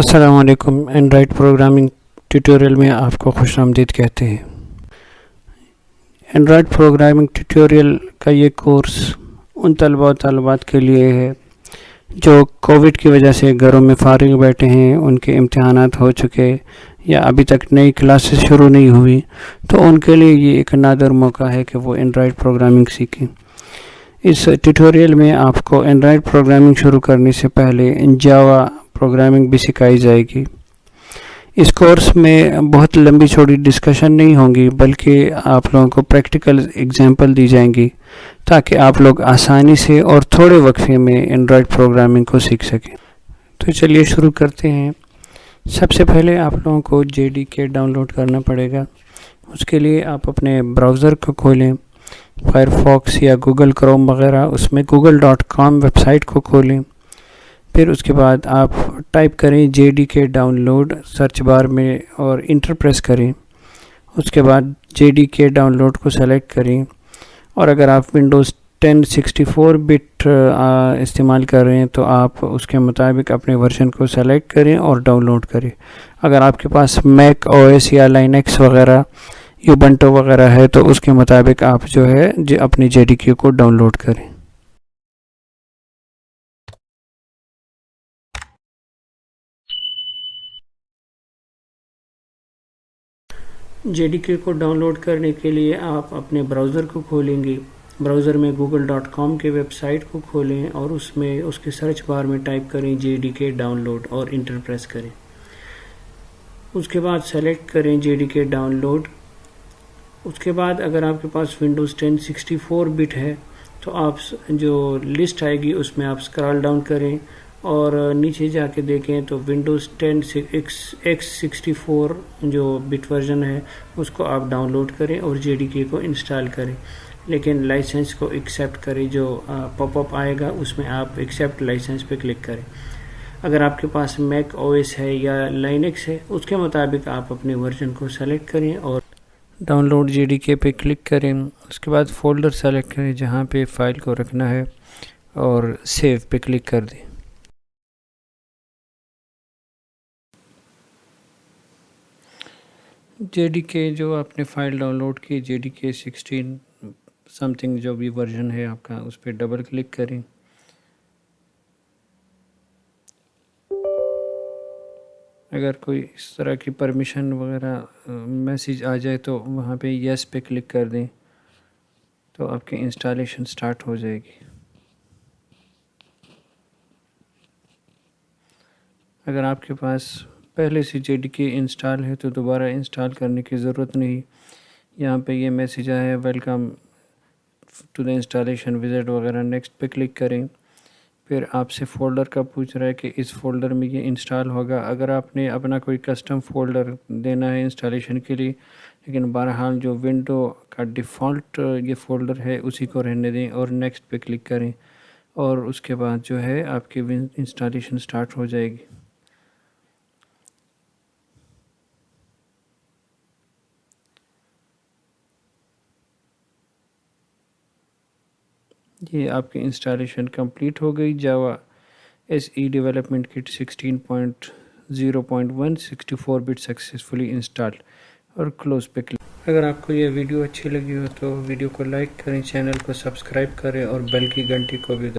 السلام علیکم. Android programming tutorial میں آپ کو خوش آمدید کہتے ہیں. اینڈرائڈ پروگرامنگ ٹیوٹوریل کا یہ کورس ان طلباء و طالبات کے لیے ہے جو کووڈ کی وجہ سے گھروں میں فارغ بیٹھے ہیں، ان کے امتحانات ہو چکے یا ابھی تک نئی کلاسز شروع نہیں ہوئی، تو ان کے لیے یہ ایک نادر موقع ہے کہ وہ اینڈرائڈ پروگرامنگ سیکھیں. اس ٹیوٹوریل میں آپ کو اینڈرائڈ پروگرامنگ شروع کرنے سے پہلے جاوا پروگرامنگ بھی سکھائی جائے گی. اس کورس میں بہت لمبی چھوٹی ڈسکشن نہیں ہوں گی، بلکہ آپ لوگوں کو پریکٹیکل ایگزامپل دی جائیں گی تاکہ آپ لوگ آسانی سے اور تھوڑے وقفے میں اینڈرائڈ پروگرامنگ کو سیکھ سکیں. تو چلیے شروع کرتے ہیں. سب سے پہلے آپ لوگوں کو JDK ڈاؤن لوڈ کرنا پڑے گا. اس کے لیے آپ اپنے براؤزر کو کھولیں، فائر فاکس یا گوگل کروم وغیرہ، اس میں google.com ویب سائٹ کو کھولیں. پھر اس کے بعد آپ ٹائپ کریں JDK download search bar میں اور انٹر پریس کریں. اس کے بعد JDK ڈاؤن لوڈ کو سلیکٹ کریں، اور اگر آپ ونڈوز 10 64 بٹ استعمال کر رہے ہیں تو آپ اس کے مطابق اپنے ورژن کو سلیکٹ کریں اور ڈاؤن لوڈ کریں. اگر آپ کے پاس میک OS یا لائنکس وغیرہ یوبنٹو وغیرہ ہے تو اس کے مطابق آپ جو ہے اپنی JDK کو ڈاؤن لوڈ کریں. JDK کو ڈاؤن لوڈ کرنے کے لیے آپ اپنے براؤزر کو کھولیں گے. براؤزر میں google.com کے ویب سائٹ کو کھولیں اور اس میں اس کے سرچ بار میں ٹائپ کریں JDK ڈاؤن لوڈ اور انٹر پریس کریں. اس کے بعد سلیکٹ کریں JDK ڈاؤن لوڈ. اس کے بعد اگر آپ کے پاس ونڈوز 10 64 بٹ ہے تو آپ جو لسٹ آئے گی اس میں آپ اسکرال ڈاؤن کریں اور نیچے جا کے دیکھیں تو ونڈوز 10 X64 جو بٹ ورژن ہے اس کو آپ ڈاؤن لوڈ کریں اور JDK کو انسٹال کریں، لیکن لائسنس کو ایکسیپٹ کریں. جو پاپ اپ آئے گا اس میں آپ ایکسیپٹ لائسنس پہ کلک کریں. اگر آپ کے پاس میک OS ہے یا لائنکس ہے اس کے مطابق آپ اپنے ورژن کو سلیکٹ کریں اور ڈاؤن لوڈ JDK پہ کلک کریں. اس کے بعد فولڈر سلیکٹ کریں جہاں پہ فائل کو رکھنا ہے اور سیو پہ کلک کر دیں. JDK جو آپ نے فائل ڈاؤن لوڈ کی JDK 16 سم تھنگ جو بھی ورژن ہے آپ کا اس پہ ڈبل کلک کریں. اگر کوئی اس طرح کی پرمیشن وغیرہ میسیج آ جائے تو وہاں پہ یس پہ کلک کر دیں تو آپ کی انسٹالیشن سٹارٹ ہو جائے گی. اگر آپ کے پاس پہلے سے JDK انسٹال ہے تو دوبارہ انسٹال کرنے کی ضرورت نہیں. یہاں پہ یہ میسیج آیا ہے welcome to the installation wizard وغیرہ، نیکسٹ پہ کلک کریں. پھر آپ سے فولڈر کا پوچھ رہا ہے کہ اس فولڈر میں یہ انسٹال ہوگا. اگر آپ نے اپنا کوئی کسٹم فولڈر دینا ہے انسٹالیشن کے لیے، لیکن بہرحال جو ونڈو کا ڈیفالٹ یہ فولڈر ہے اسی کو رہنے دیں اور نیکسٹ پہ کلک کریں، اور اس کے بعد جو ہے آپ کی انسٹالیشن سٹارٹ ہو جائے گی. یہ آپ کی انسٹالیشن کمپلیٹ ہو گئی. Java SE development kit 16.0.1 64 bit successfully installed, اور کلوز پہ کلک. اگر آپ کو یہ ویڈیو اچھی لگی ہو تو ویڈیو کو لائک کریں، چینل کو سبسکرائب کریں اور بیل کی گھنٹی کو بھی